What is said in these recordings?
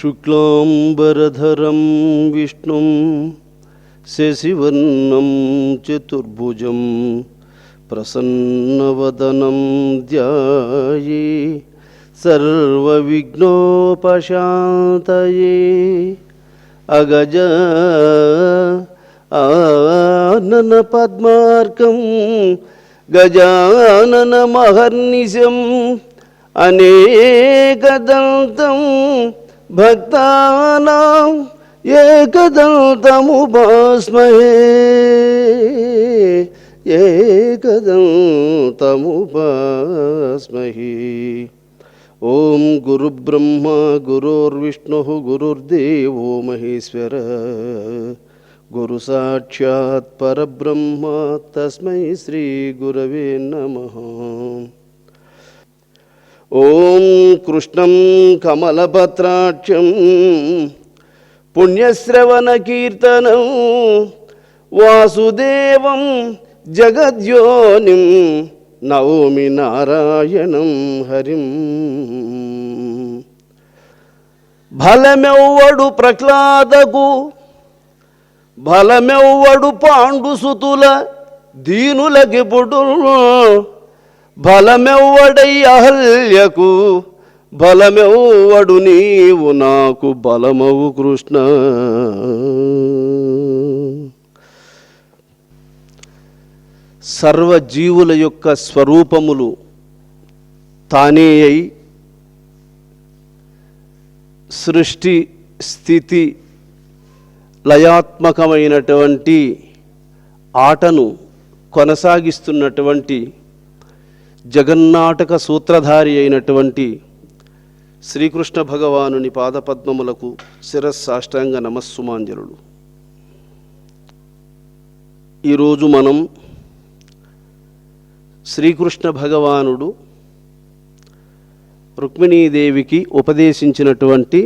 శుక్లాంబరధరం విష్ణుం శశివర్ణం చతుర్భుజం ప్రసన్నవదనం ధ్యాయే సర్వవిఘ్నోపశాంతయే. అగజ ఆనన పద్మార్కం గజానన మహర్నిశం అనేకదంతం భక్తానాం ఏకదంతముపాస్మహే ఏకదంతముపాస్మహే. ఓం గురుబ్రహ్మ గురుర్విష్ణు గురుర్దేవో మహేశ్వర గురు సాక్షాత్ పరబ్రహ్మ తస్మై శ్రీ గురవే నమః. ఓం కృష్ణం కమలపత్రాక్షం పుణ్యశ్రవణకీర్తనం వాసుదేవం జగద్యోనిం నవమి నారాయణం హరిం. బలమెవ్వడు ప్రహ్లాదకు బలమెవ్వడు పాండుసుతుల దీనులకిపుడు బలమెవ్వడై అహల్యకు బలమెవ్వడు నీవు నాకు బలమవు కృష్ణ. సర్వజీవుల యొక్క స్వరూపములు తానే అయి సృష్టి స్థితి లయాత్మకమైనటువంటి ఆటను కొనసాగిస్తున్నటువంటి జగన్నాటక సూత్రధారి అయినటువంటి శ్రీకృష్ణ భగవానుని పాదపద్మములకు శిరస్సాష్టాంగ నమస్సుమాంజలుడు. ఈరోజు మనం శ్రీకృష్ణ భగవానుడు రుక్మిణీదేవికి ఉపదేశించినటువంటి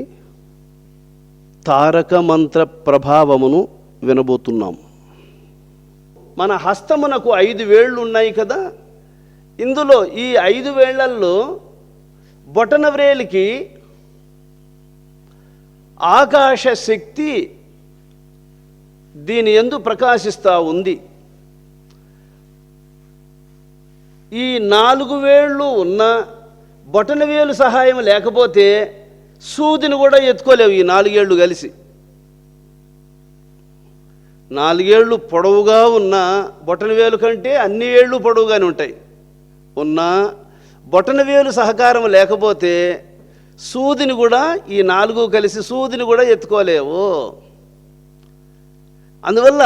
తారక మంత్ర ప్రభావమును వినబోతున్నాం. మన హస్తమునకు 5 వేళ్ళు ఉన్నాయి కదా, ఇందులో ఈ 5 వేళ్లల్లో బొటన వ్రేలికి ఆకాశ శక్తి దీని యందు ప్రకాశిస్తూ ఉంది. ఈ 4 వేళ్ళు ఉన్న బొటన వేలు సహాయం లేకపోతే సూదిని కూడా ఎత్తుకోలేవు. ఈ 4 ఏళ్ళు కలిసి 4 ఏళ్ళు పొడవుగా ఉన్న బొటన వేలు కంటే అన్ని ఏళ్ళు పొడవుగానే ఉంటాయి. ఉన్న బొటన వేలు సహకారం లేకపోతే సూదిని కూడా ఈ 4 కలిసి సూదిని కూడా ఎత్తుకోలేవు. అందువల్ల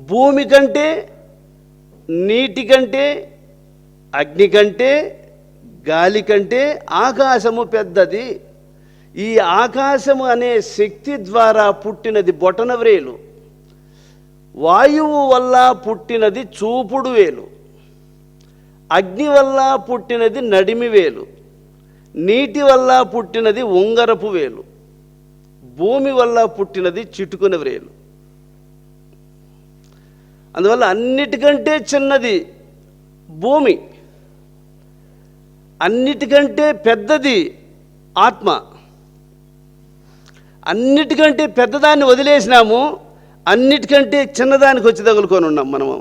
భూమి కంటే, నీటి కంటే, అగ్ని కంటే, గాలి కంటే ఆకాశము పెద్దది. ఈ ఆకాశము అనే శక్తి ద్వారా పుట్టినది బొటన వ్రేలు. వాయువు వల్ల పుట్టినది చూపుడు వేలు. అగ్ని వల్ల పుట్టినది నడిమి వేలు. నీటి వల్ల పుట్టినది ఉంగరపు వేలు. భూమి వల్ల పుట్టినది చిటుకున వ్రేలు. అందువల్ల అన్నిటికంటే చిన్నది భూమి, అన్నిటికంటే పెద్దది ఆత్మ. అన్నిటికంటే పెద్దదాన్ని వదిలేసినాము, అన్నిటికంటే చిన్నదానికి వచ్చి తగులుకొని ఉన్నాం మనము.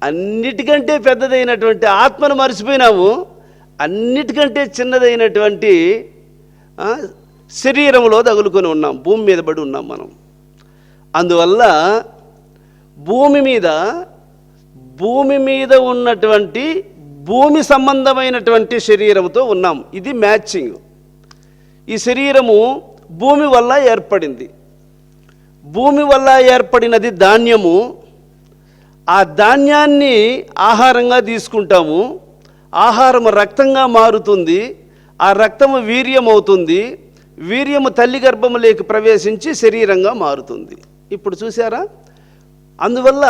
అన్నిటికంటే పెద్దదైనటువంటి ఆత్మను మర్చిపోయినాము, అన్నిటికంటే చిన్నదైనటువంటి శరీరంలో తగులుకొని ఉన్నాం, భూమి మీద పడి ఉన్నాం మనం. అందువల్ల భూమి మీద ఉన్నటువంటి భూమి సంబంధమైనటువంటి శరీరంతో ఉన్నాం. ఇది మ్యాచింగ్. ఈ శరీరము భూమి వల్ల ఏర్పడింది. భూమి వల్ల ఏర్పడినది ధాన్యము. ఆ ధాన్యాన్ని ఆహారంగా తీసుకుంటాము. ఆహారము రక్తంగా మారుతుంది. ఆ రక్తము వీర్యం అవుతుంది. వీర్యము తల్లి గర్భములోకి ప్రవేశించి శరీరంగా మారుతుంది. ఇప్పుడు చూసారా? అందువల్ల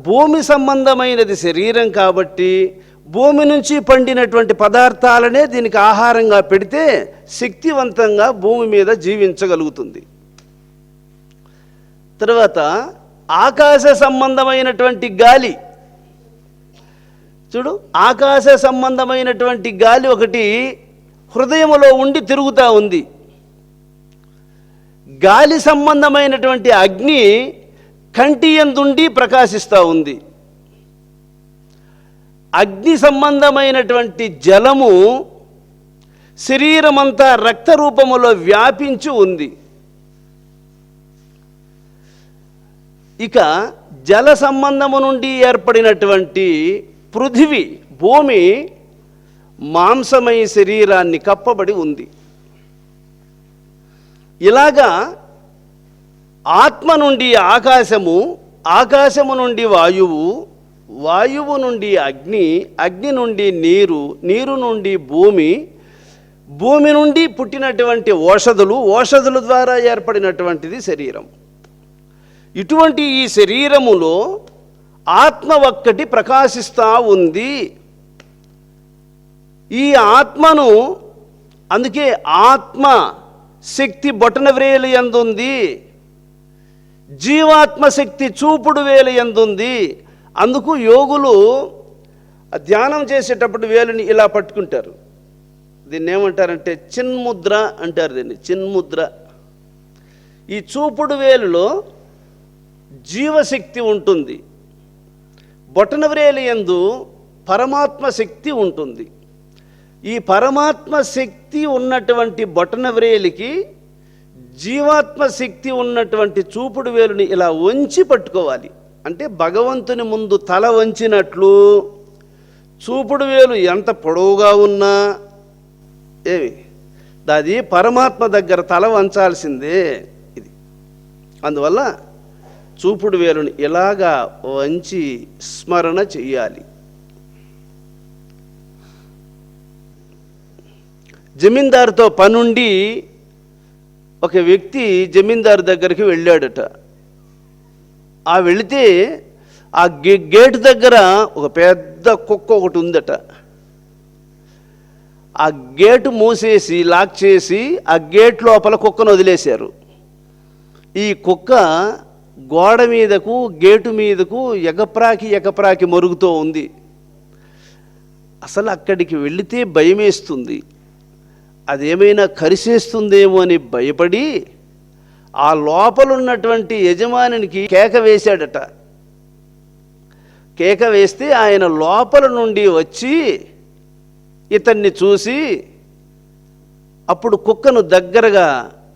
భూమి సంబంధమైనది శరీరం కాబట్టి భూమి నుంచి పండినటువంటి పదార్థాలనే దీనికి ఆహారంగా పెడితే శక్తివంతంగా భూమి మీద జీవించగలుగుతుంది. తర్వాత ఆకాశ సంబంధమైనటువంటి గాలి, చూడు, ఆకాశ సంబంధమైనటువంటి గాలి ఒకటి హృదయములో ఉండి తిరుగుతూ ఉంది. గాలి సంబంధమైనటువంటి అగ్ని కంటి యందుండి ప్రకాశిస్తూ ఉంది. అగ్ని సంబంధమైనటువంటి జలము శరీరమంతా రక్త రూపములో వ్యాపించి ఉంది. ఇక జల సంబంధము నుండి ఏర్పడినటువంటి పృథివీ, భూమి మాంసమయ శరీరాన్ని కప్పబడి ఉంది. ఇలాగా ఆత్మ నుండి ఆకాశము, ఆకాశము నుండి వాయువు, వాయువు నుండి అగ్ని, అగ్ని నుండి నీరు, నీరు నుండి భూమి, భూమి నుండి పుట్టినటువంటి ఓషధులు, ఓషధుల ద్వారా ఏర్పడినటువంటిది శరీరం. ఇటువంటి ఈ శరీరములో ఆత్మ ఒక్కటి ప్రకాశిస్తూ ఉంది. ఈ ఆత్మను, అందుకే ఆత్మ శక్తి బొటన వ్రేలు యందుంది, జీవాత్మ శక్తి చూపుడు వేలు యందుంది. అందుకు యోగులు ధ్యానం చేసేటప్పుడు వేలుని ఇలా పట్టుకుంటారు. దీన్ని ఏమంటారంటే చిన్ముద్ర అంటారు. దీన్ని చిన్ముద్ర. ఈ చూపుడు వేలులో జీవశక్తి ఉంటుంది, బొటన వ్రేలు యందు పరమాత్మ శక్తి ఉంటుంది. ఈ పరమాత్మ శక్తి ఉన్నటువంటి బొటన వ్రేలికి జీవాత్మ శక్తి ఉన్నటువంటి చూపుడు వేలుని ఇలా వంచి పట్టుకోవాలి. అంటే భగవంతుని ముందు తల వంచినట్లు చూపుడు వేలు ఎంత పొడవుగా ఉన్నా ఏమి అది పరమాత్మ దగ్గర తల వంచాల్సిందే. ఇది అందువల్ల చూపుడు వేలుని ఇలాగా వంచి స్మరణ చెయ్యాలి. జమీందారుతో పనుండి ఒక వ్యక్తి జమీందారు దగ్గరికి వెళ్ళాడట. ఆ వెళితే ఆ గేటు దగ్గర ఒక పెద్ద కుక్క ఒకటి ఉందట. ఆ గేటు మూసేసి లాక్ చేసి ఆ గేట్ లోపల కుక్కను వదిలేశారు. ఈ కుక్క గోడ మీదకు గేటు మీదకు ఎగప్రాకి మరుగుతూ ఉంది. అసలు అక్కడికి వెళితే భయమేస్తుంది, అదేమైనా కరిసేస్తుందేమో అని భయపడి ఆ లోపలున్నటువంటి యజమానికి కేక వేశాడట. కేక వేస్తే ఆయన లోపల నుండి వచ్చి ఇతన్ని చూసి అప్పుడు కుక్కను దగ్గరగా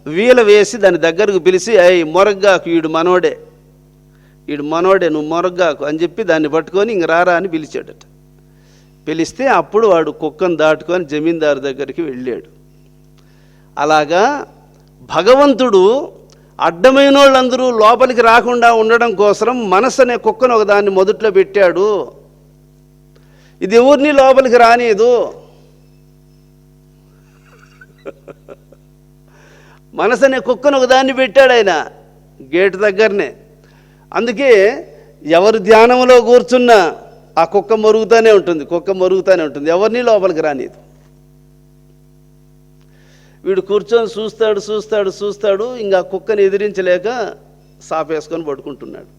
వీల వేసి దాని దగ్గరకు పిలిచి, అయ్యి మొరగ్గాకు, ఈడు మనోడే నువ్వు మొరగ్గాకు అని చెప్పి దాన్ని పట్టుకొని ఇంక రారా అని పిలిచాడట. పిలిస్తే అప్పుడు వాడు కుక్కను దాటుకొని జమీందారు దగ్గరికి వెళ్ళాడు. అలాగా భగవంతుడు అడ్డమైన వాళ్ళందరూ లోపలికి రాకుండా ఉండడం కోసం మనసు అనే కుక్కను ఒకదాన్ని మొదట్లో పెట్టాడు. ఇది ఎవరిని లోపలికి రానియదు. మనసు అనే కుక్కను ఒకదాన్ని పెట్టాడు ఆయన గేటు దగ్గరనే. అందుకే ఎవరు ధ్యానంలో కూర్చున్నా ఆ కుక్క మరుగుతూనే ఉంటుంది, ఎవరిని లోపలికి రానియదు. వీడు కూర్చొని చూస్తాడు. ఇంకా కుక్కని ఎదిరించలేక సాపేసుకొని పడుకుంటున్నాడు.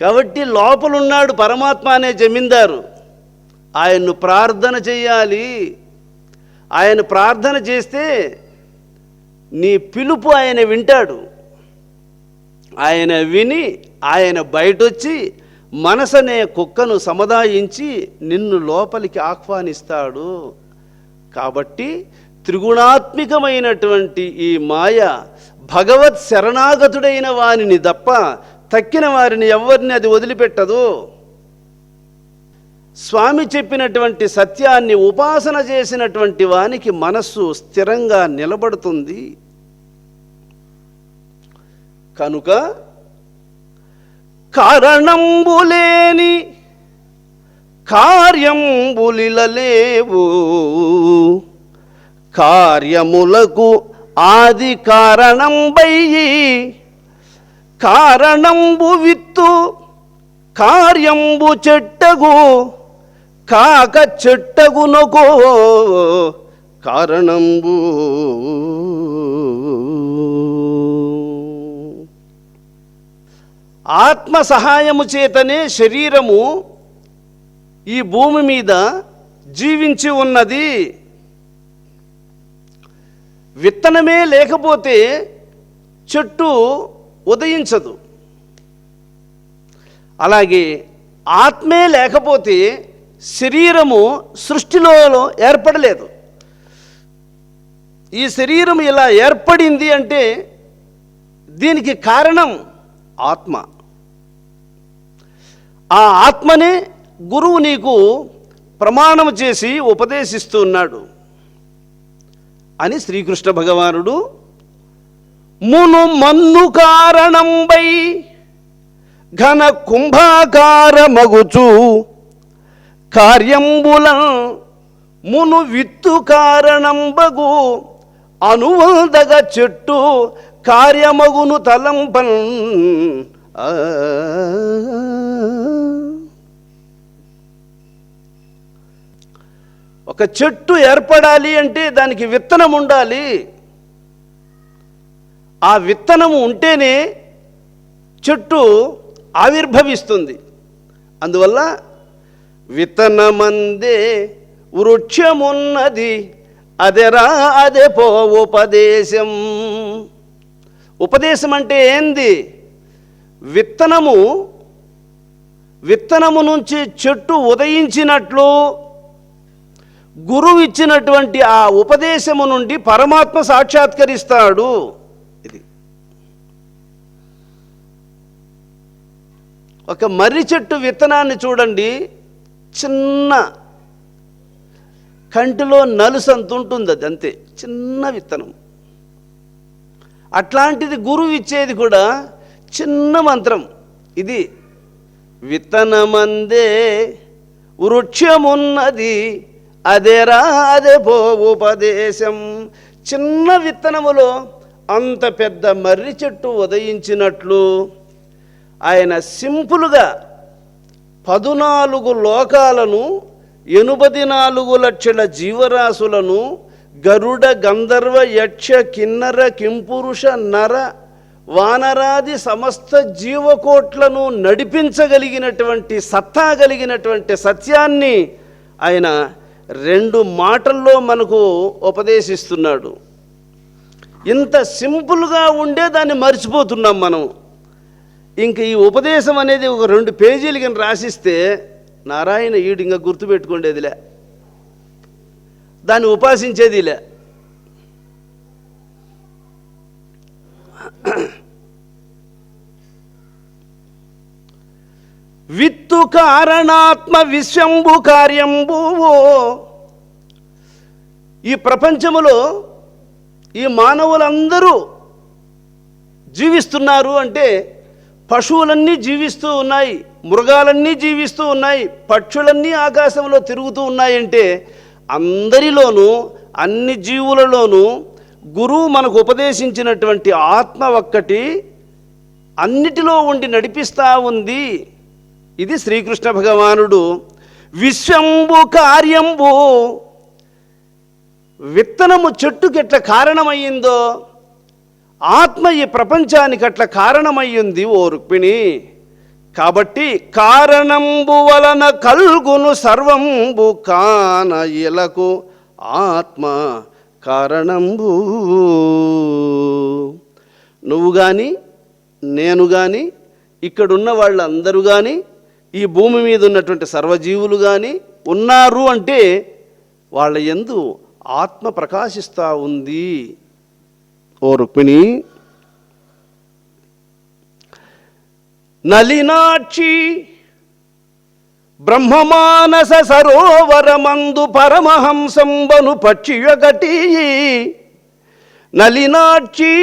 కాబట్టి లోపలున్నాడు పరమాత్మ అనే జమీందారు. ఆయన్ను ప్రార్థన చెయ్యాలి. ఆయన ప్రార్థన చేస్తే నీ పిలుపు ఆయన వింటాడు. ఆయన విని ఆయన బయటొచ్చి మనసనే కుక్కను సముదాయించి నిన్ను లోపలికి ఆహ్వానిస్తాడు. కాబట్టి త్రిగుణాత్మికమైనటువంటి ఈ మాయ భగవత్ శరణాగతుడైన వారిని తప్ప తక్కిన వారిని ఎవరిని అది వదిలిపెట్టదు. స్వామి చెప్పినటువంటి సత్యాన్ని ఉపాసన చేసినటువంటి వానికి మనస్సు స్థిరంగా నిలబడుతుంది. కనుక కారణంబులేని కార్యంబులిలలేవు, కార్యములకు ఆది కారణంబయ్యి, కారణంబు విత్తు కార్యంబు చెట్టగు, కాక చెట్టగునకో కారణంబు. ఆత్మ సహాయము చేతనే శరీరము ఈ భూమి మీద జీవించి ఉన్నది. విత్తనమే లేకపోతే చెట్టు ఉదయించదు. అలాగే ఆత్మే లేకపోతే శరీరము సృష్టిలో ఏర్పడలేదు. ఈ శరీరం ఇలా ఏర్పడింది అంటే దీనికి కారణం ఆత్మ. ఆ ఆత్మనే గురువు నీకు ప్రమాణం చేసి ఉపదేశిస్తూ ఉన్నాడు అని శ్రీకృష్ణ భగవానుడు మును మన్ను కారణంబై ఘన కుంభాకార మగుచు కార్యంబుల మును విత్తు కారణంబగు అనువందగ చెట్టు కార్యమగును తలంపన్. ఒక చెట్టు ఏర్పడాలి అంటే దానికి విత్తనం ఉండాలి. ఆ విత్తనము ఉంటేనే చెట్టు ఆవిర్భవిస్తుంది. అందువల్ల విత్తనమందే వృక్షమున్నది అదెరా అదే పో ఉపదేశం. ఉపదేశం అంటే ఏంది? విత్తనము నుంచి చెట్టు ఉదయించినట్లు గురువు ఇచ్చినటువంటి ఆ ఉపదేశము నుండి పరమాత్మ సాక్షాత్కరిస్తాడు. ఇది ఒక మర్రి చెట్టు విత్తనాన్ని చూడండి, చిన్న కంటిలో నలుసంత ఉంటుంది, అది అంతే, చిన్న విత్తనం. అట్లాంటిది గురువు ఇచ్చేది కూడా చిన్న మంత్రం. ఇది విత్తనమందే వృక్షమున్నది అదేరా అదే పో ఉపదేశం. చిన్న విత్తనములో అంత పెద్ద మర్రి చెట్టు ఉదయించినట్లు ఆయన సింపుల్గా 14 లోకాలను 84 లక్షల జీవరాశులను గరుడ గంధర్వ యక్ష కిన్నర కింపురుష నర వానరాది సమస్త జీవకోట్లను నడిపించగలిగినటువంటి సత్తా కలిగినటువంటి సత్యాన్ని ఆయన 2 మాటల్లో మనకు ఉపదేశిస్తున్నాడు. ఇంత సింపుల్గా ఉండే దాన్ని మర్చిపోతున్నాం మనం. ఇంక ఈ ఉపదేశం అనేది ఒక 2 పేజీలు కానీ రాసిస్తే నారాయణ ఈడు ఇంకా గుర్తుపెట్టుకునేదిలే, దాన్ని ఉపాసించేదిలే. విత్తు కారణాత్మ విశ్వంబు కార్యంబు. ఈ ప్రపంచములో ఈ మానవులందరూ జీవిస్తున్నారు అంటే పశువులన్నీ జీవిస్తూ ఉన్నాయి, మృగాలన్నీ జీవిస్తూ ఉన్నాయి, పక్షులన్నీ ఆకాశంలో తిరుగుతూ ఉన్నాయంటే అందరిలోనూ అన్ని జీవులలోనూ గురువు మనకు ఉపదేశించినటువంటి ఆత్మ ఒక్కటి అన్నిటిలో ఉండి నడిపిస్తూ ఉంది. ఇది శ్రీకృష్ణ భగవానుడు విశ్వంబు కార్యంబు. విత్తనము చెట్టుకి ఎట్లా కారణమయ్యిందో ఆత్మ ఈ ప్రపంచానికి అట్లా కారణమయ్యింది ఓ రుక్మిణి. కాబట్టి కారణంబు వలన కల్గును సర్వంబు కాన ఇలకు ఆత్మ కారణంబు. నువ్వు కానీ నేను కానీ ఇక్కడున్న వాళ్ళందరూ కానీ ఈ భూమి మీద ఉన్నటువంటి సర్వజీవులు కానీ ఉన్నారు అంటే వాళ్ళ యందు ఆత్మ ప్రకాశిస్తూ ఉంది. ఓ రుక్మిణి, నలినాక్షి బ్రహ్మమానస సరోవరమందు పరమహంసంబను పక్షియొకటి. నలినాక్షి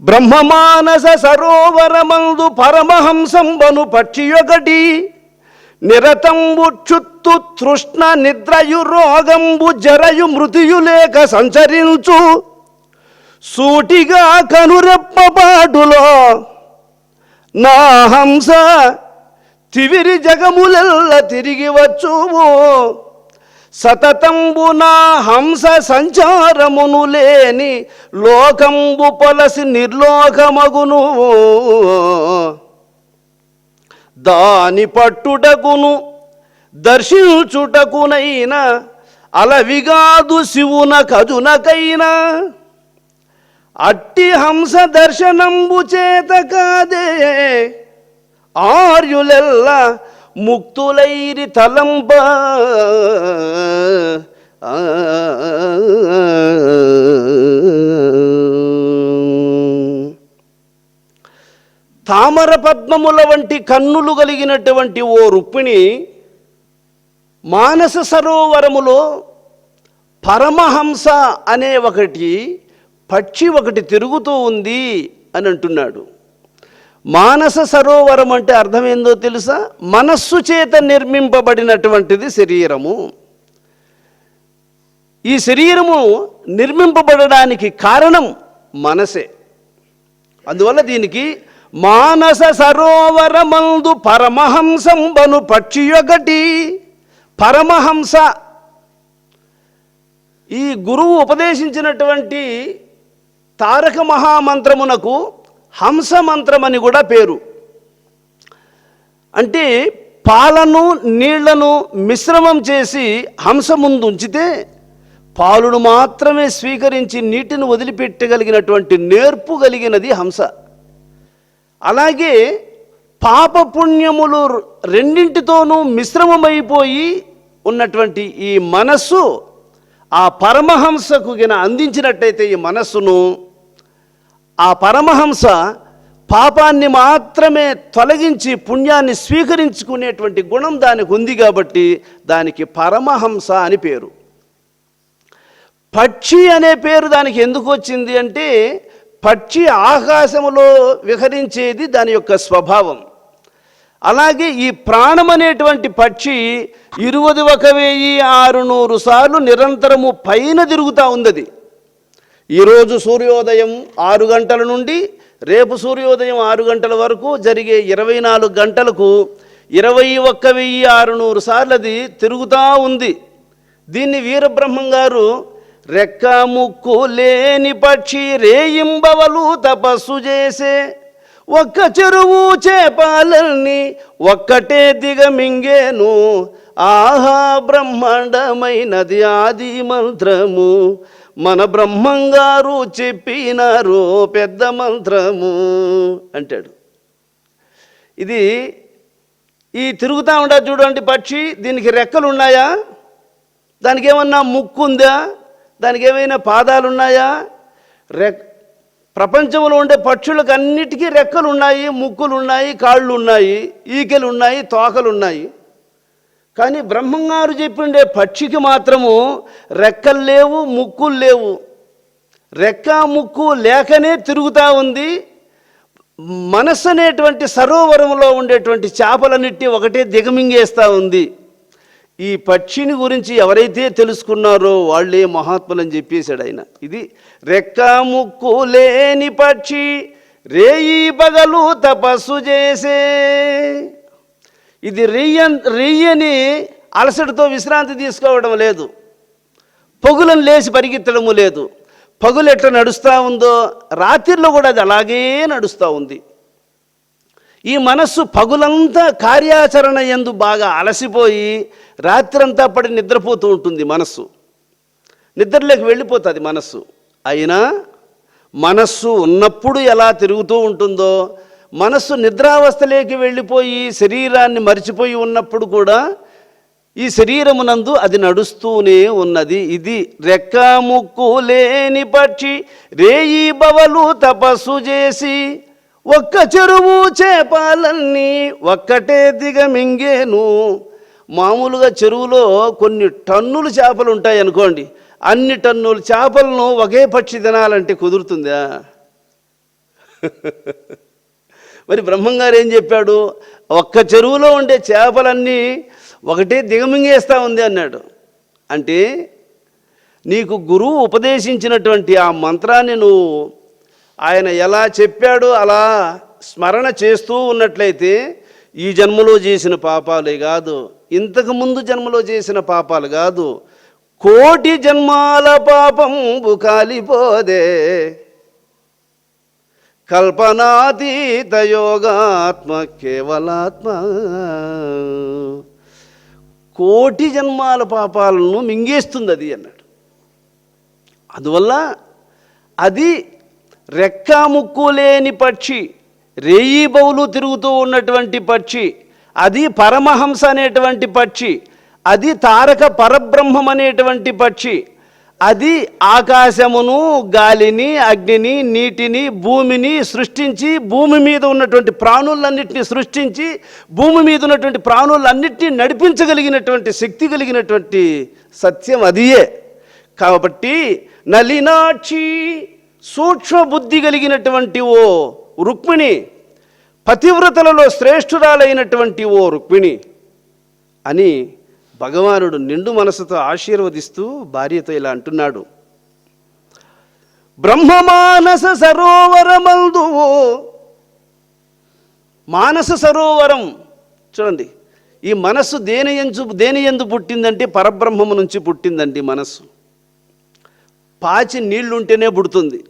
బ్రహ్మమానస సరోవరమందు పరమహంసంబను పక్షియొకటి. నిరతంబు క్షుత్తు తృష్ణ నిద్రయు రోగంబు జరయు మృతియు లేక సంచరించు సూటిగా కనురెప్పపాటులో నా హంస తివిరి జగములెల్ల తిరిగి వచ్చువు. సతతంబు నా హంస సంచారమును లేని లోకంబు పొలసి నిర్లోకమగును. దాని పట్టుటకును దర్శించుటకునైనా అలవిగాదు శివున కజునకైనా అట్టి హంస దర్శనంబు చేత కాదే ఆర్యులెల్ల ముక్తులైరి తలంబ. తామర పద్మముల వంటి కన్నులు కలిగినటువంటి ఓ రుక్మిణి మానస సరోవరములో పరమహంస అనే పక్షి ఒకటి తిరుగుతూ ఉంది అని అంటున్నాడు. మానస సరోవరం అంటే అర్థమేందో తెలుసా? మనస్సు చేత నిర్మింపబడినటువంటిది శరీరము. ఈ శరీరము నిర్మింపబడడానికి కారణం మనసే. అందువల్ల దీనికి మానస సరోవరమందు పరమహంసంబను పక్షి ఒకటి. పరమహంస ఈ గురువు ఉపదేశించినటువంటి తారక మహామంత్రమునకు హంస మంత్రమని కూడా పేరు. అంటే పాలను నీళ్లను మిశ్రమం చేసి హంస ముందు ఉంచితే పాలును మాత్రమే స్వీకరించి నీటిని వదిలిపెట్టగలిగినటువంటి నేర్పు కలిగినది హంస. అలాగే పాపపుణ్యములు రెండింటితోనూ మిశ్రమమైపోయి ఉన్నటువంటి ఈ మనస్సు ఆ పరమహంసకు అందించినట్టయితే ఈ మనస్సును, ఆ పరమహంస పాపాన్ని మాత్రమే తొలగించి పుణ్యాన్ని స్వీకరించుకునేటువంటి గుణం దానికి ఉంది కాబట్టి దానికి పరమహంస అని పేరు. పక్షి అనే పేరు దానికి ఎందుకు వచ్చింది అంటే పక్షి ఆకాశములో విహరించేది దాని యొక్క స్వభావం. అలాగే ఈ ప్రాణం అనేటువంటి పక్షి 21,600 సార్లు నిరంతరము పైన తిరుగుతూ ఉంది. ఈరోజు సూర్యోదయం 6 గంటల నుండి రేపు సూర్యోదయం 6 గంటల వరకు జరిగే 24 గంటలకు 21,600 సార్లు అది తిరుగుతూ ఉంది. దీన్ని వీరబ్రహ్మం గారు రెక్క ముక్కు లేని పక్షి రేయింబవలు తపస్సు చేసే ఒక్క చెరువు చేపాలన్నీ ఒక్కటే దిగమింగేను ఆహా బ్రహ్మాండమైనది ఆది మంత్రము మన బ్రహ్మంగారు చెప్పినారు పెద్ద మంత్రము అంటాడు. ఇది ఈ తిరుగుతూ ఉండదు చూడండి పక్షి. దీనికి రెక్కలు ఉన్నాయా? దానికి ఏమన్నా ముక్కు ఉందా? దానికి ఏమైనా పాదాలు ఉన్నాయా? ప్రపంచంలో ఉండే పక్షులకు అన్నిటికీ రెక్కలు ఉన్నాయి, ముక్కులు ఉన్నాయి, కాళ్ళు ఉన్నాయి, ఈకెలు ఉన్నాయి, తోకలు ఉన్నాయి. కానీ బ్రహ్మంగారు చెప్పిండే పక్షికి మాత్రము రెక్కలు లేవు, ముక్కులు లేవు. రెక్క ముక్కు లేకనే తిరుగుతూ ఉంది. మనస్సు అనేటువంటి సరోవరంలో ఉండేటువంటి చేపలన్నిటి ఒకటే దిగమింగేస్తూ ఉంది. ఈ పక్షిని గురించి ఎవరైతే తెలుసుకున్నారో వాళ్ళే మహాత్ములని చెప్పేశాడు ఆయన. ఇది రెక్క ముక్కు లేని పక్షి రేయి పగలు తపస్సు చేసే. ఇది రెయ్యని అలసటతో విశ్రాంతి తీసుకోవడం లేదు, పొగులను లేచి పరిగెత్తడము లేదు. పగులు ఎట్లా నడుస్తూ ఉందో రాత్రిలో కూడా అది అలాగే నడుస్తూ ఉంది. ఈ మనస్సు పగులంతా కార్యాచరణ యందు బాగా అలసిపోయి రాత్రంతా పడి నిద్రపోతూ ఉంటుంది. మనస్సు నిద్రలోకి వెళ్ళిపోతుంది మనస్సు. అయినా మనస్సు ఉన్నప్పుడు ఎలా తిరుగుతూ ఉంటుందో, మనస్సు నిద్రావస్థలోకి వెళ్ళిపోయి శరీరాన్ని మరిచిపోయి ఉన్నప్పుడు కూడా ఈ శరీరమునందు అది నడుస్తూనే ఉన్నది. ఇది రెక్క ముక్కు లేని పక్షి రేయి బవలు తపస్సు చేసి ఒక్క చెరువు చేపాలన్నీ ఒక్కటే దిగమింగేను. మామూలుగా చెరువులో కొన్ని టన్నులు చేపలు ఉంటాయి అనుకోండి, అన్ని టన్నుల చేపలను ఒకే పక్షి తినాలంటే కుదురుతుందా? మరి బ్రహ్మంగారు ఏం చెప్పాడు? ఒక్క చెరువులో ఉండే చేపలన్నీ ఒకటే దిగమింగేస్తూ ఉంది అన్నాడు. అంటే నీకు గురువు ఉపదేశించినటువంటి ఆ మంత్రాన్ని నువ్వు ఆయన ఎలా చెప్పాడో అలా స్మరణ చేస్తూ ఉన్నట్లయితే ఈ జన్మలో చేసిన పాపాలే కాదు, ఇంతకుముందు జన్మలో చేసిన పాపాలు కాదు, కోటి జన్మాల పాపం కాలిపోదే. కల్పనాతీత యోగాత్మ కేవలాత్మ. కోటి జన్మాల పాపాలను మింగేస్తుంది అది అన్నాడు. అందువల్ల అది రెక్కా ముక్కు లేని పక్షి, రేయి బౌలు తిరుగుతూ ఉన్నటువంటి పక్షి, అది పరమహంస అనేటువంటి పక్షి, అది తారక పరబ్రహ్మం అనేటువంటి పక్షి, అది ఆకాశమును, గాలిని, అగ్నిని, నీటిని, భూమిని సృష్టించి, భూమి మీద ఉన్నటువంటి ప్రాణులన్నింటినీ సృష్టించి, భూమి మీద ఉన్నటువంటి ప్రాణులన్నింటినీ నడిపించగలిగినటువంటి శక్తి కలిగినటువంటి సత్యం అదియే. కాబట్టి నలినాక్షి, సూక్ష్మ బుద్ధి కలిగినటువంటి ఓ రుక్మిణి, పతివ్రతలలో శ్రేష్ఠురాలైనటువంటి ఓ రుక్మిణి అని భగవానుడు నిండు మనసుతో ఆశీర్వదిస్తూ భార్యతో ఇలా అంటున్నాడు. బ్రహ్మమానస సరోవరమందు, మానస సరోవరం చూడండి. ఈ మనస్సు దేని యందు పుట్టిందంటే పరబ్రహ్మము నుంచి పుట్టిందండి మనస్సు. పాచి నీళ్లు ఉంటేనే పుడుతుంది,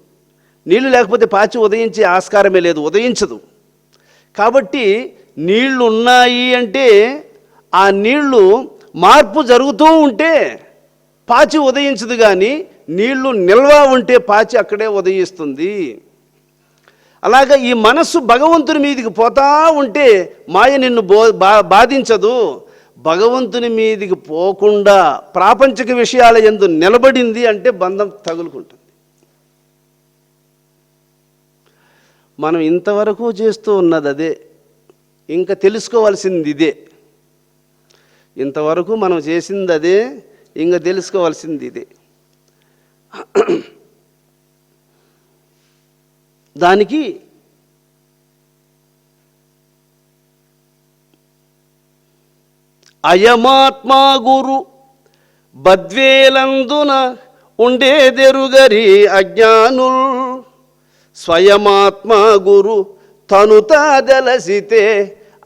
నీళ్లు లేకపోతే పాచి ఉదయించే ఆస్కారమే లేదు, ఉదయించదు. కాబట్టి నీళ్లు ఉన్నాయి అంటే ఆ నీళ్లు మార్పు జరుగుతూ ఉంటే పాచి ఉదయించదు, కానీ నీళ్లు నిల్వ ఉంటే పాచి అక్కడే ఉదయిస్తుంది. అలాగే ఈ మనస్సు భగవంతుని మీదికి పోతా ఉంటే మాయ నిన్ను బాధించదు. భగవంతుని మీదికి పోకుండా ప్రాపంచిక విషయాల యందు నిలబడింది అంటే బంధం తగులుకుంటుంది. మనం ఇంతవరకు చేస్తూ ఉన్నది అదే, ఇంకా తెలుసుకోవాల్సింది ఇదే. ఇంతవరకు మనం చేసింది అదే, ఇంకా తెలుసుకోవాల్సింది ఇదే. దానికి అయమాత్మా గురు బద్వేలందున ఉండేదెరుగరి అజ్ఞానుల్, స్వయమాత్మా గురు తనుతాదలసితే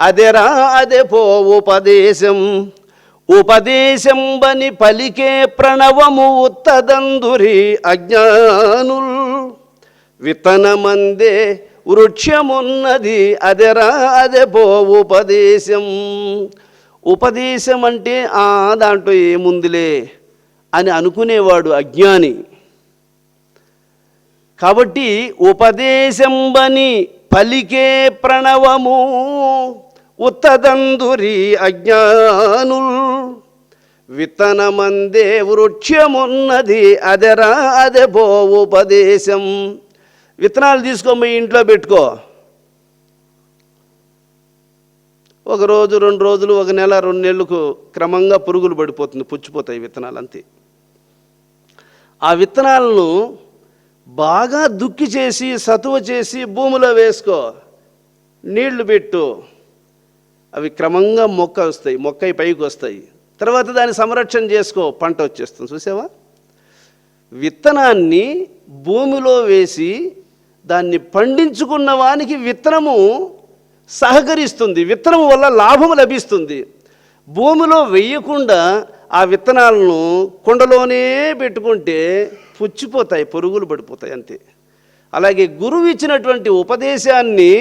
అదెరా అదే పో ఉపదేశం. ఉపదేశం బని పలికే ప్రణవము ఉత్తదందురి అజ్ఞానుల్, విత్తనమందే వృక్షమున్నది అదెరా అదే పో ఉపదేశం. ఉపదేశం అంటే దాంట్లో ఏముందిలే అని అనుకునేవాడు అజ్ఞాని. కాబట్టి ఉపదేశం బని పలికే ప్రణవము ఉత్తదందురి అజ్ఞానుల్, విత్తనమందే వృక్షమున్నది అదెరా అదే పో ఉపదేశం. విత్తనాలు తీసుకొని ఇంట్లో పెట్టుకో, ఒక రోజు, 2 రోజులు, 1 నెల, 2 నెలలకు క్రమంగా పురుగులు పడిపోతుంది, పుచ్చిపోతాయి విత్తనాలు అంతే. ఆ విత్తనాలను బాగా దుక్కి చేసి సతువ చేసి భూమిలో వేసుకో, నీళ్లు పెట్టు, అవి క్రమంగా మొక్కై పైకి వస్తాయి. తర్వాత దాన్ని సంరక్షణ చేసుకో, పంట వచ్చేస్తుంది. చూసావా? విత్తనాన్ని భూమిలో వేసి దాన్ని పండించుకున్న వానికి విత్తనము సహకరిస్తుంది, విత్తనం వల్ల లాభం లభిస్తుంది. భూమిలో వేయకుండా ఆ విత్తనాలను కుండలోనే పెట్టుకుంటే పుచ్చిపోతాయి, పురుగులు పడిపోతాయి అంతే. అలాగే గురువు ఇచ్చినటువంటి ఉపదేశాన్ని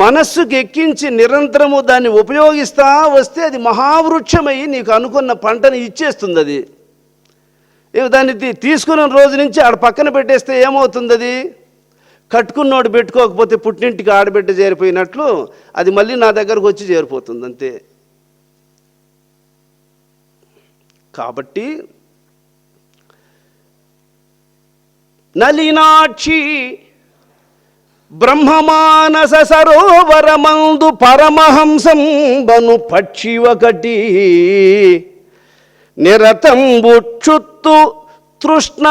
మనస్సుకు ఎక్కించి నిరంతరము దాన్ని ఉపయోగిస్తూ వస్తే అది మహావృక్షమై నీకు అనుకున్న పంటను ఇచ్చేస్తుంది. అది దాన్ని తీసుకున్న రోజు నుంచి ఆడ పక్కన పెట్టేస్తే ఏమవుతుంది? అది కట్టుకున్నోడు పెట్టుకోకపోతే పుట్టింటికి ఆడబిడ్డ చేరిపోయినట్లు అది మళ్ళీ నా దగ్గరకు వచ్చి చేరిపోతుంది అంతే. కాబట్టి నలినాక్షి బ్రహ్మమానస సరోవరమందు పరమహంసం బను పక్షి ఒకటి, నిరతంబు క్షుత్తు తృష్ణ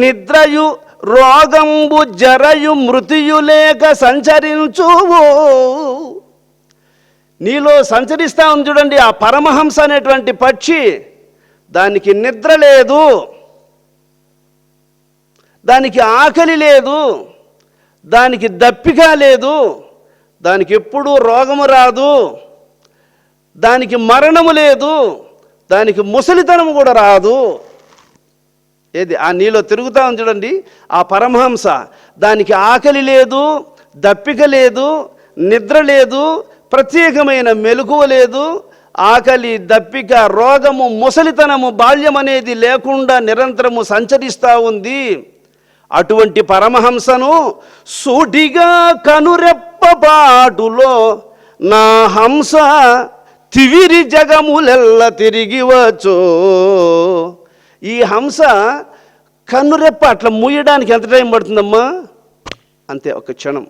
నిద్రయు రోగంబు జరయు మృతియు లేక సంచరించువు. నీలో సంచరిస్తా ఉంది చూడండి ఆ పరమహంస అనేటువంటి పక్షి. దానికి నిద్ర లేదు, దానికి ఆకలి లేదు, దానికి దప్పిక లేదు, దానికి ఎప్పుడూ రోగము రాదు, దానికి మరణము లేదు, దానికి ముసలితనము కూడా రాదు. ఏది ఆ నీలో తిరుగుతా ఉంది చూడండి, ఆ పరమహంస. దానికి ఆకలి లేదు, దప్పిక లేదు, నిద్ర లేదు, ప్రత్యేకమైన మెలకువ లేదు. ఆకలి, దప్పిక, రోగము, ముసలితనము, బాల్యం అనేది లేకుండా నిరంతరము సంచరిస్తూ ఉంది. అటువంటి పరమహంసను సూటిగా కనురెప్పపాటులో నా హంస తివిరి జగములెల్ల తిరిగివచ్చు. ఈ హంస కన్నురెప్ప అట్లా మూయడానికి ఎంత టైం పడుతుందమ్మా? అంతే, ఒక క్షణం.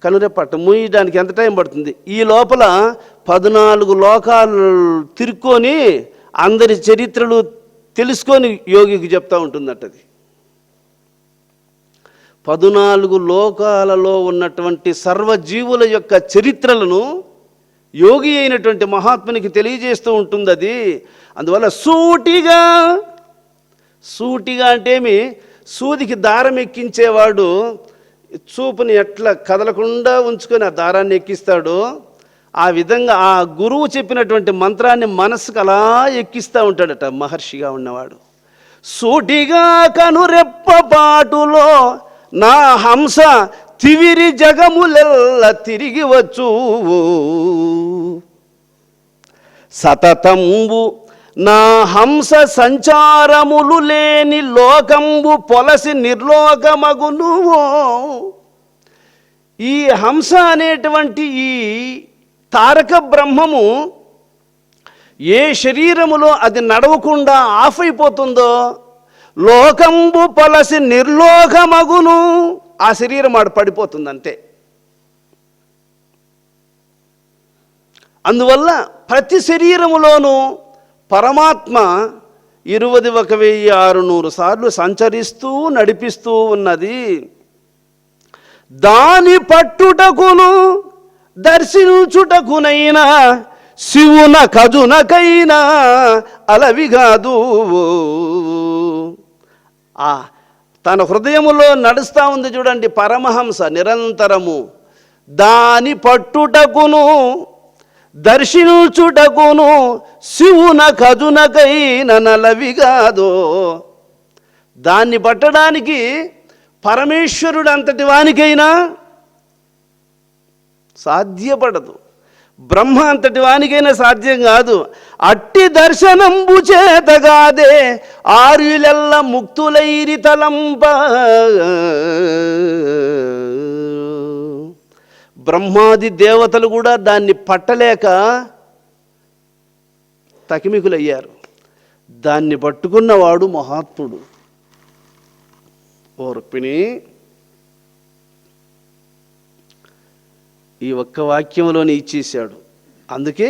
కనురెప్ప అట్లా మూయడానికి ఎంత టైం పడుతుంది? ఈ లోపల 14 లోకాలు తిరుక్కొని అందరి చరిత్రలు తెలుసుకొని యోగికి చెప్తూ ఉంటుందటది. 14 లోకాలలో ఉన్నటువంటి సర్వజీవుల యొక్క చరిత్రలను యోగి అయినటువంటి మహాత్మునికి తెలియజేస్తూ ఉంటుంది అది. అందువల్ల సూటిగా అంటేమి, సూదికి దారం ఎక్కించేవాడు చూపుని ఎట్లా కదలకుండా ఉంచుకొని ఆ దారాన్ని ఎక్కిస్తాడో, ఆ విధంగా ఆ గురువు చెప్పినటువంటి మంత్రాన్ని మనసుకు అలా ఎక్కిస్తూ ఉంటాడట మహర్షిగా ఉన్నవాడు. సూటిగా కనురెప్పపాటులో నా హంస తివిరి జగములెల్ల తిరిగివచ్చు. సతతంబు నా హంస సంచారములు లేని లోకంబు పొలసి నిర్లోకమగును. ఈ హంస అనేటువంటి ఈ తారక బ్రహ్మము ఏ శరీరములో అది నడవకుండా ఆఫ్ అయిపోతుందో, లోకంబు పొలసి నిర్లోకమగును. ఆ శరీరం ఆడు పడిపోతుంది అంతే. అందువల్ల ప్రతి శరీరములోనూ పరమాత్మ 21,600 సార్లు సంచరిస్తూ నడిపిస్తూ ఉన్నది. దాని పట్టుటకును దర్శించుటకునైనా శివున కజునకైనా అలవిగాదు. తన హృదయములో నడుస్తూ ఉంది చూడండి పరమహంస నిరంతరము. దాని పట్టుటకును దర్శించుటకును శివున కజునకైన నలవిగాదో. దాన్ని పట్టడానికి పరమేశ్వరుడు అంతటి వానికైనా సాధ్యపడదు, బ్రహ్మ అంతటి వానికైనా సాధ్యం కాదు. అట్టి దర్శనంబు చేతగాదే ఆరులెల్ల ముక్తులైరి తలంప. బ్రహ్మాది దేవతలు కూడా దాన్ని పట్టలేక తకిమికులయ్యారు. దాన్ని పట్టుకున్నవాడు మహాత్ముడు. ఓ రుక్మిణి, ఈ ఒక్క వాక్యంలోనే ఇచ్చేశాడు. అందుకే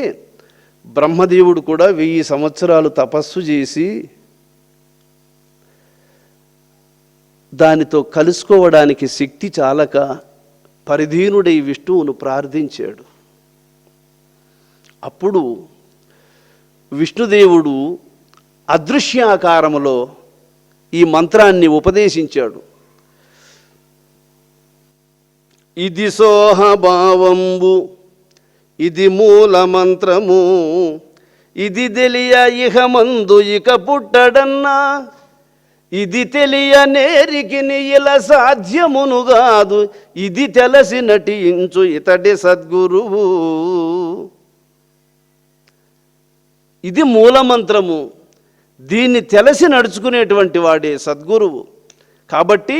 బ్రహ్మదేవుడు కూడా 1000 సంవత్సరాలు తపస్సు చేసి దానితో కలుసుకోవడానికి శక్తి చాలక పరిధీనుడై విష్ణువును ప్రార్థించాడు. అప్పుడు విష్ణుదేవుడు అదృశ్యాకారములో ఈ మంత్రాన్ని ఉపదేశించాడు. ఇది సోహభావంబు, ఇది మూల మంత్రము, ఇది తెలియ ఇహమందు ఇక పుట్టడన్నా, ఇది తెలియ నేరికిని ఇలా సాధ్యమునుగాదు, ఇది తెలసి నటించు ఇతడి సద్గురువు. ఇది మూలమంత్రము, దీన్ని తెలిసి నడుచుకునేటువంటి వాడే సద్గురువు. కాబట్టి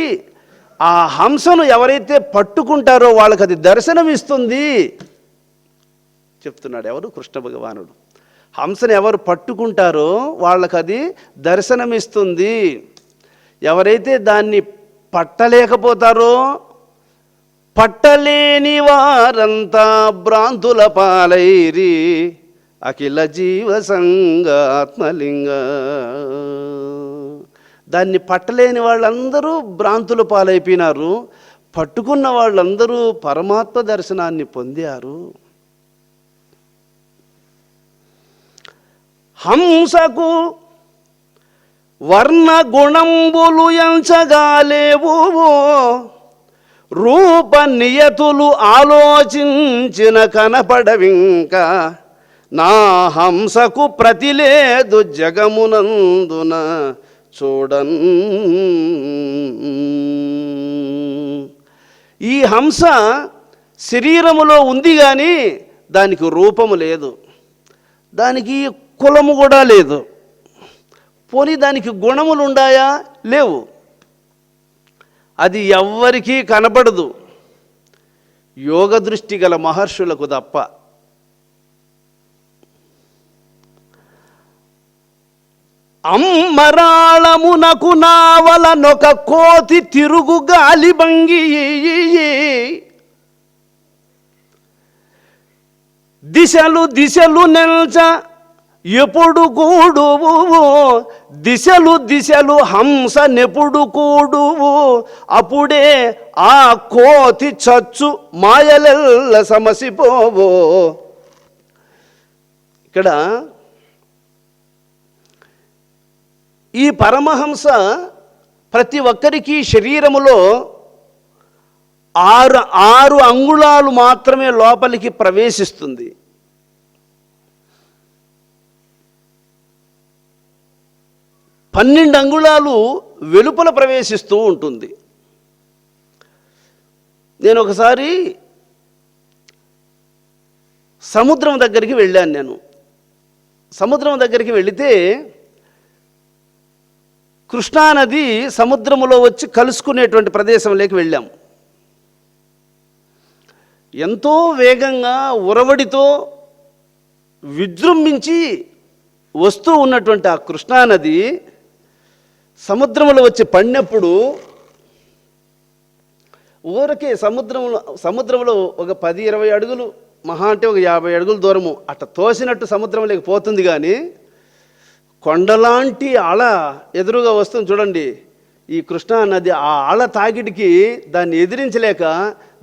ఆ హంసను ఎవరైతే పట్టుకుంటారో వాళ్ళకి అది దర్శనమిస్తుంది చెప్తున్నాడు. ఎవరు? కృష్ణ భగవానుడు. హంసను ఎవరు పట్టుకుంటారో వాళ్ళకి అది దర్శనమిస్తుంది. ఎవరైతే దాన్ని పట్టలేకపోతారో, పట్టలేని వారంతా భ్రాంతుల పాలైరి అఖిల జీవ సంగాత్మలింగ. దాన్ని పట్టలేని వాళ్ళందరూ భ్రాంతుల పాలైపోయినారు, పట్టుకున్న వాళ్ళందరూ పరమాత్మ దర్శనాన్ని పొందారు. హంసకు వర్ణ గుణంబులు ఎంచగాలేవు, రూప నియతులు ఆలోచించిన కనపడవింక. నా హంసకు ప్రతిలేదు జగమునందున చూడన్. ఈ హంస శరీరములో ఉంది కానీ దానికి రూపము లేదు, దానికి కులము కూడా లేదు. పోనీ దానికి గుణములు ఉన్నాయా? లేవు. అది ఎవ్వరికీ కనబడదు, యోగ దృష్టి గల మహర్షులకు తప్ప. అమ్మరాళమునకు నావలనొక కోతి తిరుగు గాలి భంగి, దిశలు దిశలు నెల్చ ఎప్పుడు కూడువు, దిశలు దిశలు హంస నెప్పుడు కూడువు, అప్పుడే ఆ కోతి చచ్చు మాయలెల్ల సమసిపోవో. ఇక్కడ ఈ పరమహంస ప్రతి ఒక్కరికి శరీరములో 6 అంగుళాలు మాత్రమే లోపలికి ప్రవేశిస్తుంది. 12 అంగుళాలు వెలుపల ప్రవేశిస్తూ ఉంటుంది. నేను ఒకసారి సముద్రం దగ్గరికి వెళ్ళాను. సముద్రం దగ్గరికి వెళితే కృష్ణానది సముద్రములో వచ్చి కలుసుకునేటువంటి ప్రదేశంలోకి వెళ్ళాం. ఎంతో వేగంగా ఉరవడితో విజృంభించి వస్తూ ఉన్నటువంటి ఆ కృష్ణానది సముద్రంలో వచ్చి పడినప్పుడు ఊరికే సముద్రంలో ఒక 10-20 అడుగులు, మహా అంటే ఒక 50 అడుగుల దూరము అట్ట తోసినట్టు సముద్రంలోకి పోతుంది. కానీ కొండలాంటి అల ఎదురుగా వస్తుంది చూడండి. ఈ కృష్ణా నది ఆ అల తాకిడికి దాన్ని ఎదిరించలేక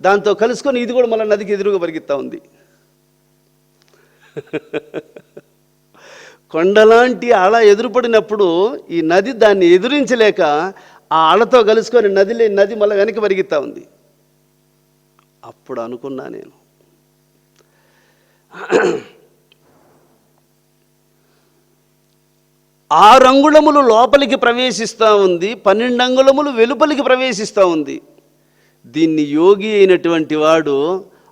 దాంతో కలుసుకొని ఇది కూడా మళ్ళీ నదికి ఎదురుగా పరిగెత్తా ఉంది. కొండలాంటి అల ఎదురుపడినప్పుడు ఈ నది దాన్ని ఎదురించలేక ఆ అలతో కలుసుకొని నది మళ్ళీ వెనక్కి పరిగెత్తా ఉంది. అప్పుడు అనుకున్నా నేను, 6 అంగుళములు లోపలికి ప్రవేశిస్తూ ఉంది, 12 అంగుళములు వెలుపలికి ప్రవేశిస్తూ ఉంది. దీన్ని యోగి అయినటువంటి వాడు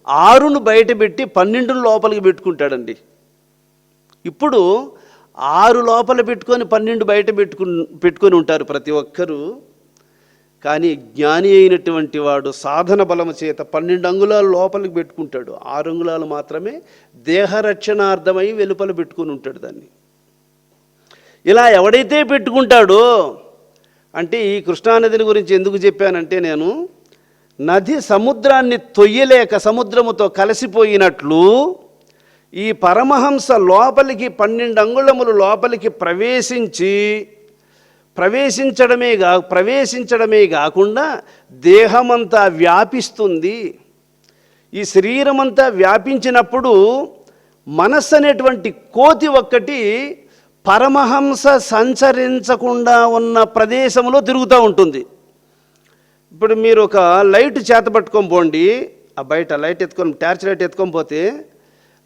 6ను బయటపెట్టి 12ను లోపలికి పెట్టుకుంటాడండి. ఇప్పుడు 6 లోపల పెట్టుకొని 12 బయట పెట్టుకొని ఉంటారు ప్రతి ఒక్కరూ. కానీ జ్ఞాని అయినటువంటి వాడు సాధన బలము చేత 12 అంగుళాలు లోపలికి పెట్టుకుంటాడు, 6 అంగుళాలు మాత్రమే దేహరక్షణార్థమై వెలుపల పెట్టుకొని ఉంటాడు దాన్ని. ఇలా ఎవడైతే పెట్టుకుంటాడో, అంటే ఈ కృష్ణానదిని గురించి ఎందుకు చెప్పానంటే, నేను నది సముద్రాన్ని తొయ్యలేక సముద్రముతో కలిసిపోయినట్లు ఈ పరమహంస లోపలికి 12 అంగుళములు లోపలికి ప్రవేశించడమే కాకుండా దేహమంతా వ్యాపిస్తుంది. ఈ శరీరమంతా వ్యాపించినప్పుడు మనస్సు అనేటువంటి కోతి ఒక్కటి పరమహంస సంచరించకుండా ఉన్న ప్రదేశంలో తిరుగుతూ ఉంటుంది. ఇప్పుడు మీరు ఒక లైట్ చేతపట్టుకొని పోండి, ఆ బయట లైట్ టార్చ్ లైట్ ఎత్తుకొని పోతే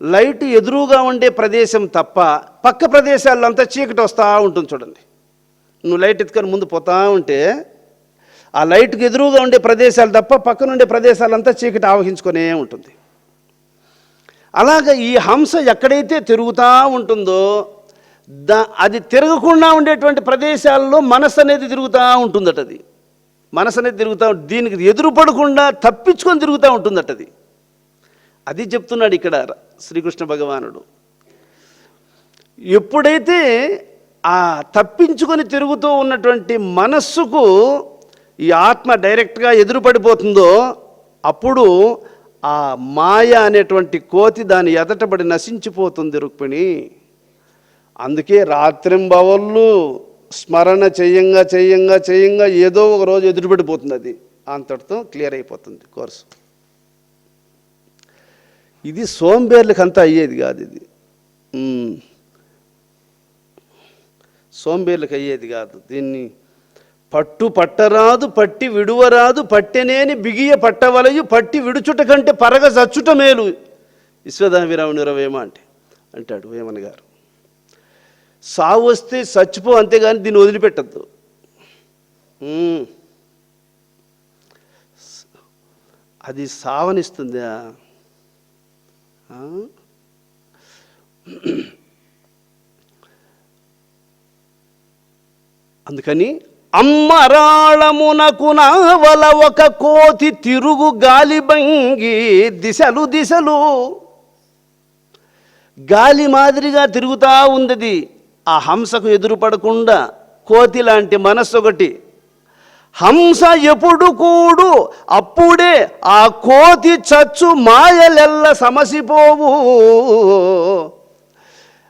లైట్ ఎదురుగా ఉండే ప్రదేశం తప్ప పక్క ప్రదేశాల్లో అంతా చీకటి వస్తూ ఉంటుంది చూడండి. నువ్వు లైట్ ఎత్తుకొని ముందు పోతా ఉంటే ఆ లైట్కి ఎదురుగా ఉండే ప్రదేశాలు తప్ప పక్కనుండే ప్రదేశాలంతా చీకటి ఆవహించుకొనే ఉంటుంది. అలాగే ఈ హంస ఎక్కడైతే తిరుగుతూ ఉంటుందో అది తిరగకుండా ఉండేటువంటి ప్రదేశాల్లో మనసు అనేది తిరుగుతూ ఉంటుందట. మనసు అనేది దీనికి ఎదురుపడకుండా తప్పించుకొని తిరుగుతూ ఉంటుందట. అది చెప్తున్నాడు ఇక్కడ శ్రీకృష్ణ భగవానుడు. ఎప్పుడైతే ఆ తప్పించుకొని తిరుగుతూ ఉన్నటువంటి మనస్సుకు ఈ ఆత్మ డైరెక్ట్గా ఎదురుపడిపోతుందో అప్పుడు ఆ మాయ అనేటువంటి కోతి దాని ఎదటబడి నశించిపోతుంది రుక్మిణి. అందుకే రాత్రింబవళ్ళు స్మరణ చేయంగా ఏదో ఒక రోజు ఎదురుపడిపోతుంది. అది అంతటితో క్లియర్ అయిపోతుంది కోర్సు. ఇది సోంబేర్లకంతా అయ్యేది కాదు. ఇది సోంబేర్లకు అయ్యేది కాదు. దీన్ని పట్టరాదు పట్టి విడువరాదు, పట్టెనేని బిగియ పట్టవలయు, పట్టి విడుచుట కంటే పరగ చచ్చుట మేలు. విశ్వదాభిరాముని వేమ అంటాడు వేమన గారు. సావు వస్తే చచ్చిపో, అంతేగాని దీన్ని వదిలిపెట్టద్దు. ఉమ్. అది సావనిస్తుందా? ఆ? అందుకని అమ్మరాళమునకు నావల ఒక కోతి తిరుగు గాలిబంగి దిశలు దిశలు గాలి మాదిరిగా తిరుగుతూ ఉంది. ఆ హంసకు ఎదురుపడకుండా కోతి లాంటి మనస్సు ఒకటి. హంస ఎప్పుడు కూడు అప్పుడే ఆ కోతి చచ్చు మాయలెల్ల సమసిపోవు.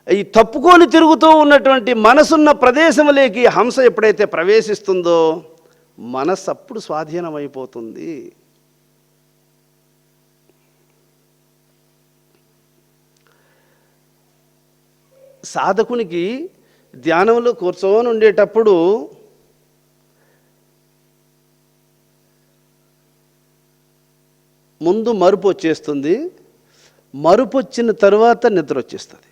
ఈ తప్పుకొని తిరుగుతూ ఉన్నటువంటి మనసున్న ప్రదేశంలోకి హంస ఎప్పుడైతే ప్రవేశిస్తుందో మనస్సు అప్పుడు స్వాధీనమైపోతుంది. సాధకునికి ధ్యానంలో కూర్చొని ఉండేటప్పుడు ముందు మరుపు వచ్చేస్తుంది, మరుపు వచ్చిన తర్వాత నిద్ర వచ్చేస్తుంది.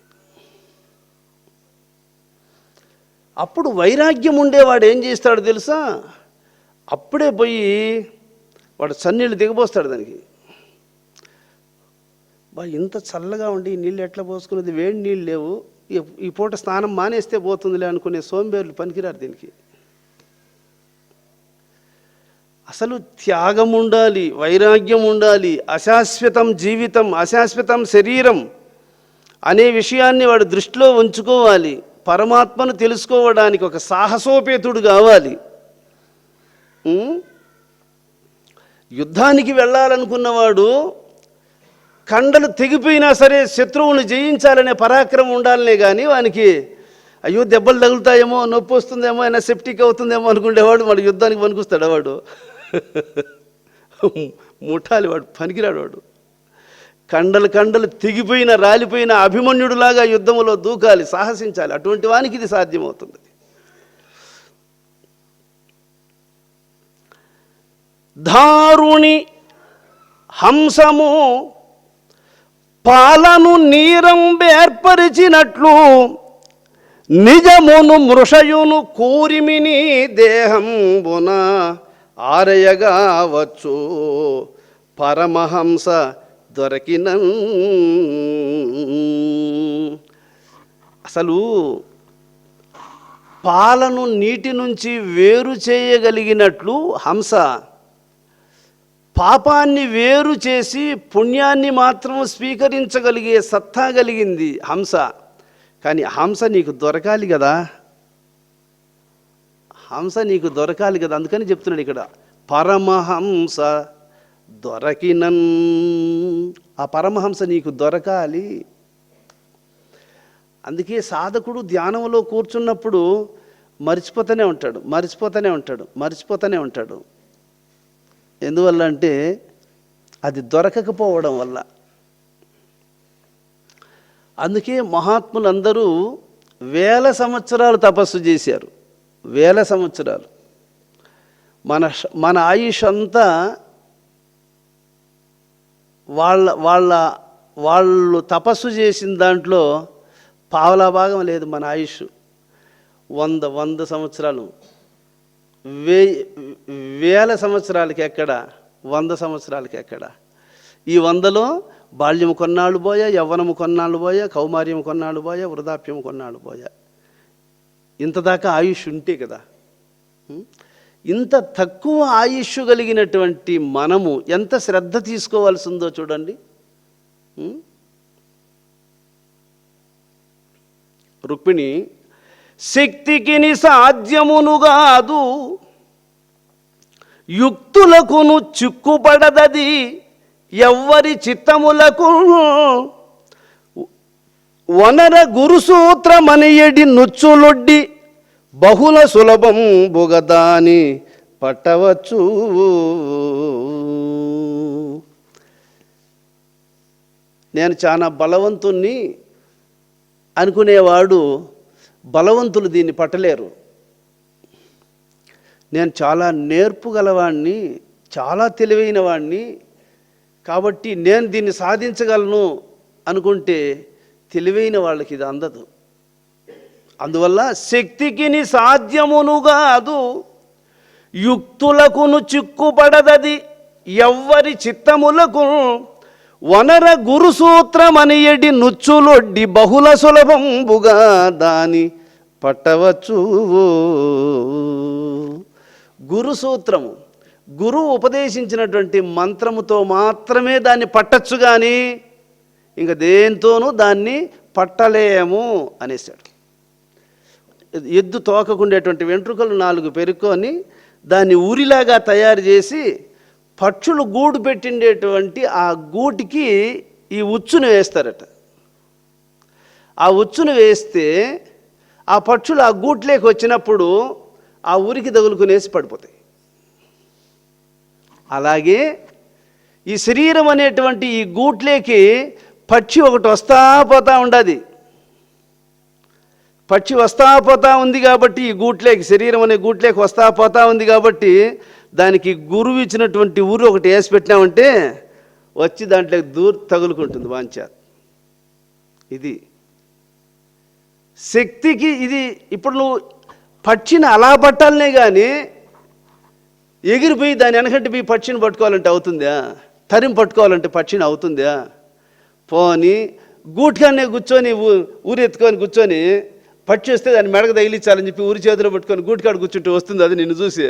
అప్పుడు వైరాగ్యం ఉండేవాడు ఏం చేస్తాడు తెలుసా? అప్పుడే పోయి వాడు చన్నీళ్ళు దిగబోస్తాడు దానికి. ఇంత చల్లగా ఉండి నీళ్ళు ఎట్లా పోసుకునేది, వేడి నీళ్ళు లేవు, ఈ పూట స్నానం మానేస్తే పోతుందిలే అనుకునే సోంబేర్లు పనికిరారు దీనికి. అసలు త్యాగం ఉండాలి, వైరాగ్యం ఉండాలి, అశాశ్వతం జీవితం, అశాశ్వతం శరీరం అనే విషయాన్ని వాడు దృష్టిలో ఉంచుకోవాలి. పరమాత్మను తెలుసుకోవడానికి ఒక సాహసోపేతుడు కావాలి. యుద్ధానికి వెళ్ళాలనుకున్నవాడు కండలు తెగిపోయినా సరే శత్రువుని జయించాలనే పరాక్రమం ఉండాలనే కానీ వానికి అయ్యో దెబ్బలు తగులుతాయేమో, నొప్పి వస్తుందేమో, అయినా సెప్టిక్ అవుతుందేమో అనుకునేవాడు వాడు యుద్ధానికి పనికొస్తాడు. వాడు ముఠాలి, వాడు పనికిరాడు. వాడు కండలు తెగిపోయిన రాలిపోయిన అభిమన్యుడులాగా యుద్ధంలో దూకాలి, సాహసించాలి. అటువంటి వానికి ఇది సాధ్యమవుతుంది. ధారుణి హంసము పాలను నీరంబేర్పరిచినట్లు నిజమును మృషయును కూరిమిని దేహంబున ఆరయగావచ్చు పరమహంస దొరకిన. అసలు పాలను నీటి నుంచి వేరు చేయగలిగినట్లు హంస పాపాన్ని వేరు చేసి పుణ్యాన్ని మాత్రం స్వీకరించగలిగే సత్తా కలిగింది హంస. కానీ హంస నీకు దొరకాలి కదా, హంస నీకు దొరకాలి కదా. అందుకని చెప్తున్నాడు ఇక్కడ పరమహంస దొరకినన్. ఆ పరమహంస నీకు దొరకాలి. అందుకే సాధకుడు ధ్యానంలో కూర్చున్నప్పుడు మర్చిపోతూనే ఉంటాడు. ఎందువల్ల అంటే అది దొరకకపోవడం వల్ల. అందుకే మహాత్ములందరూ వేల సంవత్సరాలు తపస్సు చేశారు, వేల సంవత్సరాలు. మన ఆయుష్ అంతా వాళ్ళు తపస్సు చేసిన దాంట్లో పావలా భాగం లేదు. మన ఆయుష్ 100 సంవత్సరాలు, వేల సంవత్సరాలకి ఎక్కడ, 100 సంవత్సరాలకి ఎక్కడ. ఈ 100లో బాల్యము కొన్నాళ్ళు పోయా, యవ్వనము కొన్నాళ్ళు పోయా, కౌమార్యము కొన్నాళ్ళు పోయా, వృద్ధాప్యము కొన్నాళ్ళు పోయా. ఇంతదాకా ఆయుష్ ఉంటే కదా. ఇంత తక్కువ ఆయుష్ కలిగినటువంటి మనము ఎంత శ్రద్ధ తీసుకోవాల్సి ఉందో చూడండి. రుక్మిణి శక్తికి సాధ్యమును కాదు, యుక్తులకును చిక్కుపడదది, ఎవ్వరి చిత్తములకు వనర గురుసూత్రమనియడి నుచ్చులొడ్డి బహుళ సులభం బుగదాని పట్టవచ్చు. నేను చాలా బలవంతుణ్ణి అనుకునేవాడు బలవంతులు దీన్ని పట్టలేరు. నేను చాలా నేర్పు గలవాణ్ణి, చాలా తెలివైన వాణ్ణి, కాబట్టి నేను దీన్ని సాధించగలను అనుకుంటే తెలివైన వాళ్ళకి ఇది అందదు. అందువల్ల శక్తికి సాధ్యమును కాదు, యుక్తులకును చిక్కుపడదది ఎవ్వరి చిత్తములకు వనర గురు సూత్రమనియడి నుచ్చులొడ్డి బహుళ సులభంబుగా దాని పట్టవచ్చు. గురు సూత్రము, గురువు ఉపదేశించినటువంటి మంత్రముతో మాత్రమే దాన్ని పట్టచ్చు, కానీ ఇంక దేంతోనూ దాన్ని పట్టలేము అనేసాడు. ఎద్దు తోకకుండేటువంటి వెంట్రుకలు 4 పెరుక్కొని దాన్ని ఊరిలాగా తయారు చేసి పక్షులు గూడు పెట్టిండేటువంటి ఆ గూటికి ఈ ఉచ్చును వేస్తారట. ఆ ఉచ్చును వేస్తే ఆ పక్షులు ఆ గూట్లోకి వచ్చినప్పుడు ఆ ఊరికి తగులుకునేసి పడిపోతాయి. అలాగే ఈ శరీరం అనేటువంటి ఈ గూట్లోకి పక్షి ఒకటి వస్తా పోతా ఉండదు. పక్షి వస్తా పోతా ఉంది కాబట్టి ఈ గూట్లోకి, శరీరం అనే గూట్లోకి వస్తా పోతా ఉంది కాబట్టి దానికి గురువు ఇచ్చినటువంటి ఊరు ఒకటి వేసి పెట్టినామంటే వచ్చి దాంట్లోకి తగులుకుంటుంది వాంఛ. ఇది శక్తికి ఇది. ఇప్పుడు నువ్వు పక్షిని అలా పట్టాలనే కానీ ఎగిరిపోయి దాని వెనకంటే పోయి పక్షిని పట్టుకోవాలంటే అవుతుందా? తరిమి పట్టుకోవాలంటే పక్షిని అవుతుందా? పోని గూటికాన్నే కూర్చొని ఊరి ఎత్తుకొని కూర్చొని పక్షి వస్తే దాన్ని మెడకు తగిలించాలని చెప్పి ఊరి చేతిలో పట్టుకొని గూటికాడు కూర్చుంటూ వస్తుంది అది నిన్ను చూసి.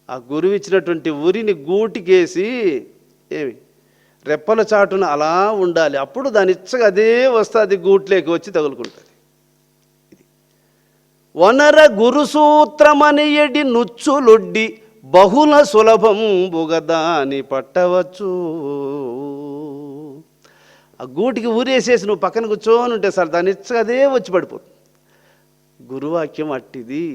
ఆ గురువు ఇచ్చినటువంటి ఊరిని గూటికేసి ఏమి రెప్పల చాటున అలా ఉండాలి. అప్పుడు దాని ఇచ్చగా అదే వస్తుంది, గూట్లోకి వచ్చి తగులుకుంటుంది. ఇది వనర గురుసూత్రమనియడి నుచ్చులొడ్డి బహుళ సులభంబుగదాని పట్టవచ్చు. ఆ గూటికి ఊరేసేసి నువ్వు పక్కన కూర్చొని ఉంటే సార్ దాని ఇచ్చగా అదే వచ్చి పడిపోతుంది. గురువాక్యం అట్టిది.